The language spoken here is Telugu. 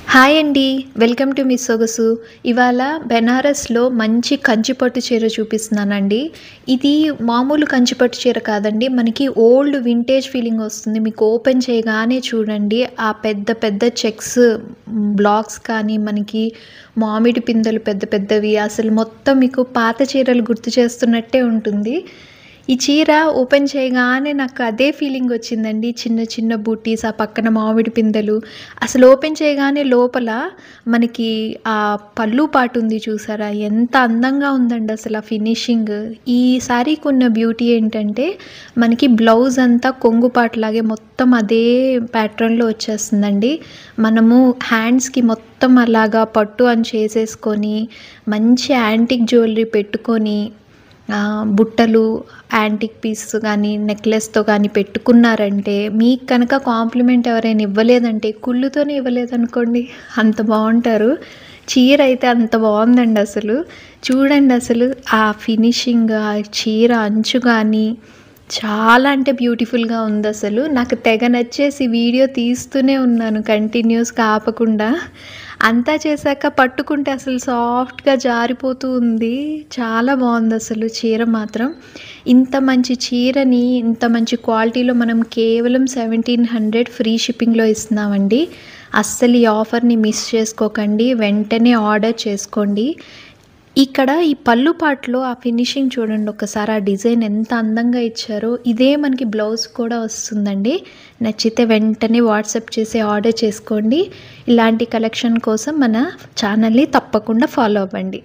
హాయ్ అండి. వెల్కమ్ టు మిస్ సొగసు. ఇవాళ బెనారస్‌లో మంచి కంచిపట్టు చీర చూపిస్తున్నానండి. ఇది మామూలు కంచిపట్టు చీర కాదండి. మనకి ఓల్డ్ వింటేజ్ ఫీలింగ్ వస్తుంది. మీకు ఓపెన్ చేయగానే చూడండి ఆ పెద్ద పెద్ద చెక్స్ బ్లాక్స్ కానీ, మనకి మామిడి పిందెలు పెద్ద పెద్దవి అసలు మొత్తం మీకు పాత చీరలు గుర్తు చేస్తున్నట్టే ఉంటుంది. ఈ చీర ఓపెన్ చేయగానే నాకు అదే ఫీలింగ్ వచ్చిందండి. చిన్న చిన్న బూటీస్, ఆ పక్కన మామిడి పిందెలు. అసలు ఓపెన్ చేయగానే లోపల మనకి ఆ పల్లు పాటు ఉంది చూసారా? ఎంత అందంగా ఉందండి అసలు ఆ ఫినిషింగ్. ఈ శారీకున్న బ్యూటీ ఏంటంటే మనకి బ్లౌజ్ అంతా కొంగు పాటులాగే మొత్తం అదే ప్యాటర్న్‌లో వచ్చేస్తుందండి. మనము హ్యాండ్స్‌కి మొత్తం అలాగా పట్టు అని చేసేసుకొని మంచి యాంటిక్ జ్యువెలరీ పెట్టుకొని బుట్టలు, యాంటిక్ పీస్ గానీ, నెక్లెస్‌తో గానీ పెట్టుకున్నారంటే, మీకు కనుక కాంప్లిమెంట్ ఎవరైనా ఇవ్వలేదంటే, కుళ్ళుతోనే ఇవ్వలేదనుకోండి అంత బావుంటారు. చీర అయితే అంత బావుందండి అసలు. చూడండి అసలు ఆ ఫినిషింగ్, ఆ చీర అంచు గానీ, చాలా అంటే బ్యూటిఫుల్‌గా ఉందసలు. నాకు తెగ నచ్చేసి వీడియో తీస్తూనే ఉన్నాను కంటిన్యూస్‌గా ఆపకుండా. అంతా చేశాక పట్టుకుంటే అసలు సాఫ్ట్‌గా జారిపోతూ ఉంది. చాలా బావుందసలు చీర మాత్రం. ఇంత మంచి చీరని, ఇంత మంచి క్వాలిటీలో మనం కేవలం 1700 ఫ్రీ షిప్పింగ్‌లో ఇస్తున్నామండి. అస్సలు ఈ ఆఫర్‌ని మిస్ చేసుకోకండి. వెంటనే ఆర్డర్ చేసుకోండి. ఇక్కడ ఈ పళ్ళు పాటులో ఆ ఫినిషింగ్ చూడండి ఒక్కసారి. ఆ డిజైన్ ఎంత అందంగా ఇచ్చారో. ఇదే మనకి బ్లౌజ్ కూడా వస్తుందండి. నచ్చితే వెంటనే వాట్సాప్ చేసి ఆర్డర్ చేసుకోండి. ఇలాంటి కలెక్షన్ కోసం మన ఛానల్‌ని తప్పకుండా ఫాలో అవ్వండి.